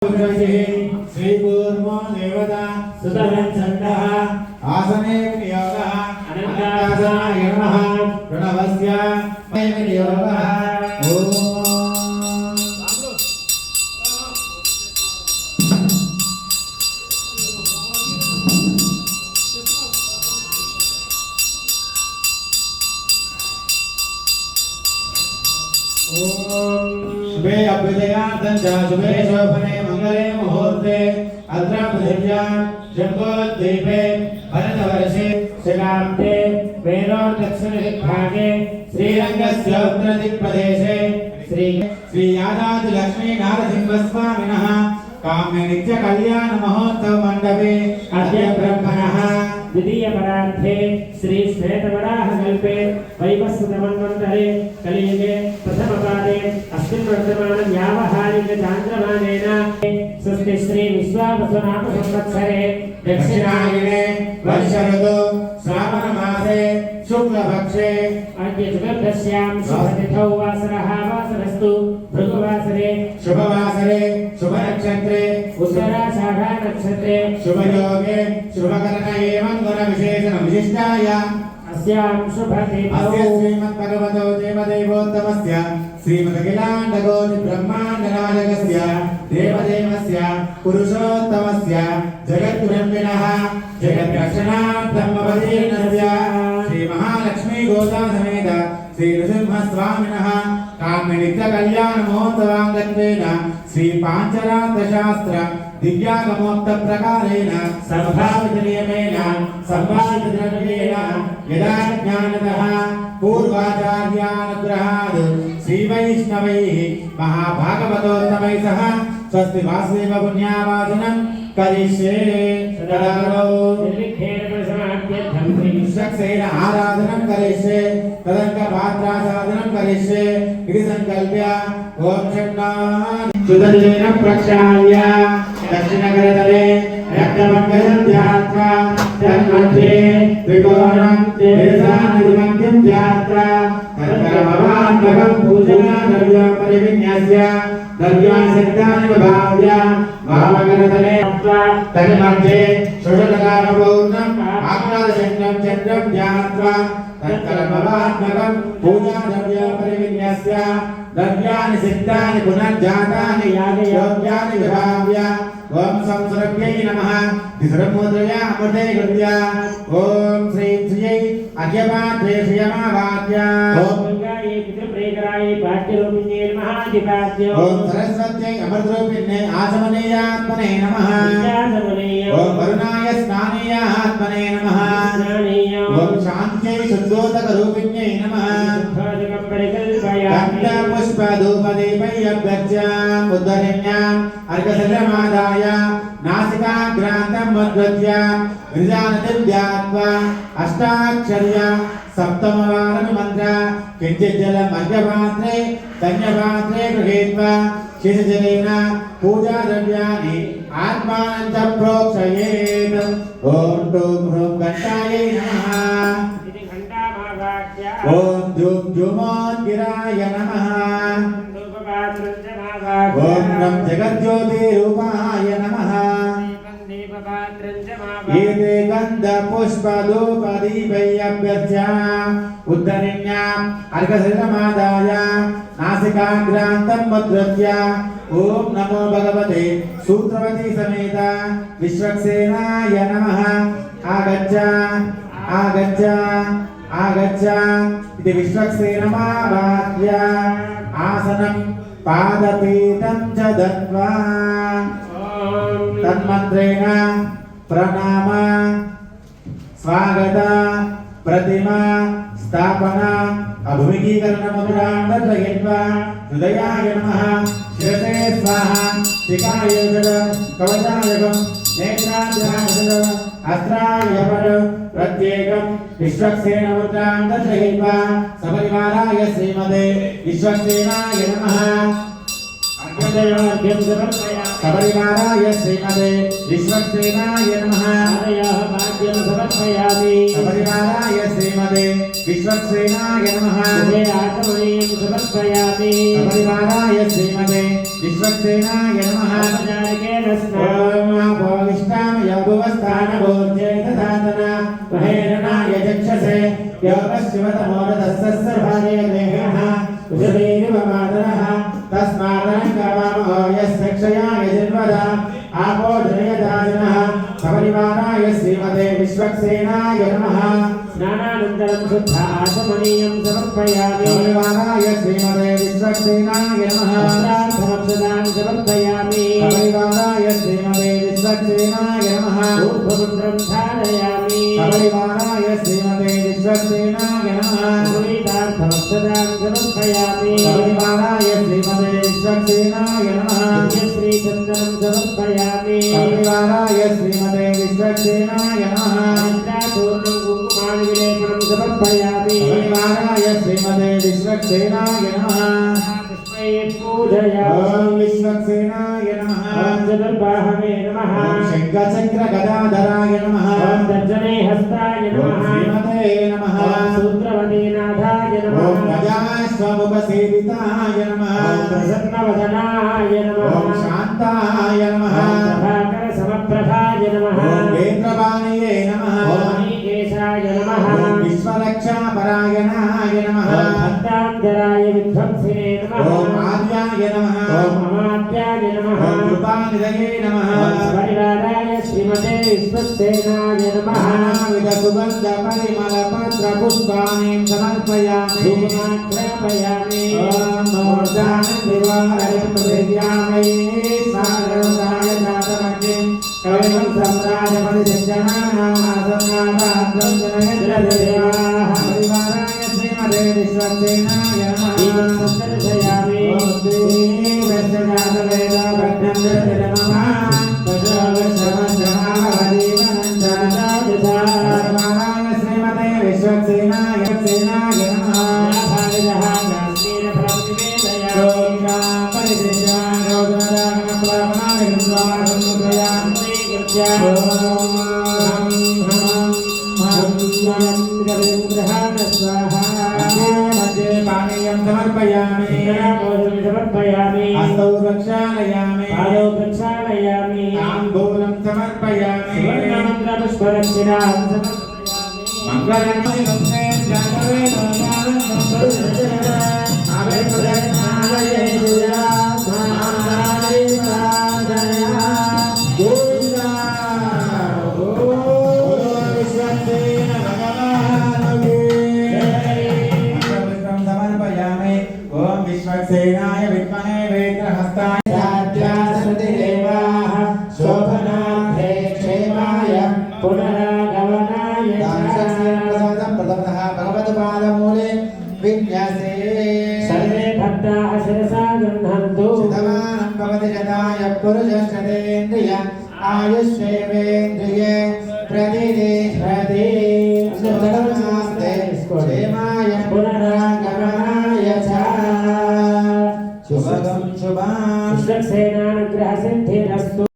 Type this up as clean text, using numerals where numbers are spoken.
श्रीकूर्मो देवता सुतरञ्छन्दः आसने विनियोगः अनन्तासाय नमः प्रणवस्य विनियोगः शुभे अभ्युदयार्थं च शुभे शोभने मंगले मुहूर्ते अत्र पृथिव्यां जम्बोद्वीपे भरतवर्षे शिलान्ते वेणोर्दक्षिणदिग्भागे श्रीरङ्गस्य उत्तरदिक्प्रदेशे श्री यादादिलक्ष्मी नारसिंहस्वामिनः काम्य नित्य कल्याण महोत्सव मंडपे अद्य ब्रह्मणः द्वितीय परार्थे श्री श्वेतवराह कल्पे वैवस्वत मन्वन्तरे कलियुगे प्रथम पादे अस्मिन् वर्तमान व्यावहारिक चान्द्रमानेन स्वस्ति श्री विश्वावसुनाम संवत्सरे दक्षिणायने वर्ष ऋतु श्रावण मासे शुक्लपक्षे अद्य चतुर्दश्यां शुभतिथौ वासरः वासरस्तु भृगुवासरे शुभवासरे शुभनक्षत्रे उत्तराषाढा नक्षत्रे शुभयोगे शुभकरण एवं गुणविशेषण विशिष्टायां अस्यां शुभतिथौ अस्य श्रीमद्भगवतो देवदेवोत्तमस्य श्रीमदखिलाण्डकोटि ब्रह्माण्डनायकस्य देवदेवस्य पुरुषोत्तमस्य जगद्गुरुविनः जगद्रक्षणार्थम् अवतीर्णस्य श्रीमहालक्ष्मी गोदा समेत श्री नृसिंहस्वामिनः काम्य नित्य कल्याण महोत्सवाङ्गत्वेन श्री पाञ्चरात्रशास्त्र दिव्यागमोक्त प्रकारेण संभावितनियमेन संभावितद्रव्येण यदा ज्ञानतः पूर्वाचार्यानुग्रहात् श्रीवैष्णवैः महाभागवतोत्तमैः सह स्वस्ति वासुदेव पुण्यावाचनं करिष्ये विश्वक्सेन आराधनं करिष्ये तदङ्गपात्रासाधनं करिष्ये इति संकल्प्य ॐ षण्णानि सुदर्शेन प्रक्षाल्य दक्षिणकरतले रक्तपङ्कजं ध्यात्वा तन्मध्ये त्रिकोणं देशानदिमध्यं ध्यात्वा तत्कर्मवान्मकं पूजनाद्रव्यपरिविन्यस्य द्रव्यासक्तानि विभाव्य भावकरतले तन्मध्ये षोडशकामपूर्णम् आह्लादचन्द्रं चन्द्रं ध्यात्वा तत्कर्मवान्मकं पूजाद्रव्यपरिविन्यस्य द्रव्यानि सिद्धानि पुनर्जातानि यागयोग्यानि विभाव्य ओम संसर्ग्यै नमः तिसरमुद्रया अमृते कृत्य ओम श्री श्रीयै अज्ञपात्रे श्रियमावाद्य ओम गंगायै पितृप्रेकरायै भाग्यरूपिण्यै नमः दिपाद्य ओम सरस्वत्यै अमृतरूपिण्यै आचमनीयात्मने नमः ओम वरुणाय स्नानीयात्मने नमः ओम शान्त्यै शुद्धोदकरूपिण्यै नमः पुष्पधूपदीपैरभ्यर्च्याम् उद्धरिण्याम् अर्घसल्यमादाय नासिकाग्रान्तम् मद्वत्य विजानतिं ध्यात्वा अष्टाक्षर्य सप्तमवारमन्त्र किञ्चित् जलम् अर्घपात्रे धन्यपात्रे गृहीत्वा शेषजलेन पूजाद्रव्याणि आत्मानं च प्रोक्षयेत् ॐ टूं ह्रूं घण्टायै नमः ओम धूम धूमोन्गिराय नमः ओम नम जगज्योतिरूपाय नमः एते गन्ध पुष्प धूप दीपैरभ्यर्च्य उद्धरिण्याम् अर्घसल्यमादाय नासिकाग्रान्तं मद्वत्य ओम नमो भगवते सूत्रवती समेत विश्वक्सेनाय नमः आगच्छ आगच्छ आगच्छ इति विश्वक्सेनमावाद्य आसनं पादपीठं च दत्त्वा तन्मन्त्रेण प्रणाम स्वागत प्रतिमा स्थापना अभूमिकीकरणमुद्रां दर्शयित्वा हृदयाय नमः शिरसे स्वाहा शिखाय कवचायकं नेत्राभ्यां अस्त्राय प्रत्येकं विश्वक्सेनमुद्रां दर्शयित्वा सपरिवाराय श्रीमते विश्वक्सेनाय नमः अर्घ्यं समर्पयामि। सपरिवाराय श्रीमते विश्वक्सेनाय नमः आदयः भाग्यं समर्पयामि सपरिवाराय श्रीमते विश्वक्सेनाय नमः मुखे आचमनीयं समर्पयामि सपरिवाराय श्रीमते विश्वक्सेनाय नमः औपचारिकेन स्नानं ओम भोगिष्ठाम योगवस्थानभोज्ये तथातना महेरणाय चक्षसे योगशिवतमोरतस्य सर्वादय देहः उषधीरिव मातरः तस्मादनं कर्मामहो यस्य क्षयाय जिन्वदा आपो जनयदाजिनः सपरिवाराय श्रीमते विश्वक्सेनाय नमः स्नानानन्तरं शुद्ध आचमनीयं समर्पयामि सपरिवाराय श्रीमते विश्वक्सेनाय नमः वस्त्रार्थमक्षतां समर्पयामि सपरिवाराय श्रीमते विश्वक्सेनाय नमः ऊर्ध्वपुण्ड्रं धारयामि सपरिवाराय श्रीमते विश्वक्सेनाय नमः पुनीतार्थमक्षतां समर्पयामि सपरिवाराय श्रीमते विश्वक्सेनाय नमः श्रीचन्दनं समर्पयामि सपरिवाराय श्रीमते विश्वक्सेनाय नमः पूर्णं कुङ्कुमादिलेपनं समर्पयामि सपरिवाराय श्रीमते विश्वक्सेनाय नमः पुष्पैः पूजयामि ओम विश्वक्सेनाय नमः ॐ चतुर्बाहवे नमः ओम शङ्खचक्रगदाधराय नमः ॐ तर्जने हस्ताय ओम नमः श्रीमते नमः ॐ सूत्रवदीनाथाय ओम नमः गजाश्वमुपसेविताय नमः ॐ प्रसन्नवदनाय नमः ओम शान्ताय नमः ॐ प्रभाकरसमप्रभाय नमः ओम वेत्रवाणये नमः ॐ नीकेशाय नमः ओम विश्वरक्षापरायणाय नमः ॐ भक्तान्तराय विध्वंसिने नमः ओम आद्याय नमः ॐ अमात्याय नमः ओम कृपानिधये नमः ॐ परिवाराय श्रीमते विश्वक्सेनाय नमः नानाविधसुगन्धपरिमलपत्रपुष्पाणि समर्पयामि धूपमाग्रापयामि ओम मूर्धानन्दिवारं प्रदिव्यामये सागरदाय जातमग्निं कविं सम्राजपतिसिञ्चनानामासन्नाभाद्रं जनयन्द्रदेवाः परिवाराय श्रीमते विश्वक्सेनाय नमः दीपं सन्दर्शयामि ओम श्रीवस्य जातवेद भग्नं दृढममः परिवाराय श्रीमते विश्वक्सेनाय सेनाय नमः भागः काश्मीरफलं निवेदयामि समर्पयामि समर्पयामि हस्तौ प्रक्षालयामि पादौ प्रक्षालयामि ताम्बूलं समर्पयामि सुवर्णमन्त्रपुष्परक्षिणां समर्पयामि मंगलमय जानवे नारायण आवे प्रदक्षिणाय जया महाराय जया गोविंदा विश्वक्सेन भगवान् मंगलपुष्पं समर्पयामि ओम विश्वक्सेनाय विद्महे वेत्रहस्ताय साध्यासदेवाः शोभनार्थे क्षेमाय पुनरागमनाय प्रसादं प्रथमतः भगवत्पादमूले विन्यासे सर्वे भक्ताः शिरसा गृह्णन्तु शतमानं भवति शताय पुरुषश्चतेन्द्रिय आयुष्येवेन्द्रिये प्रतिष्ठति सुखमास्ते क्षेमाय पुनरागमनाय च शुभं शुभां विश्वक्सेनानुग्रहसिद्धिरस्तु।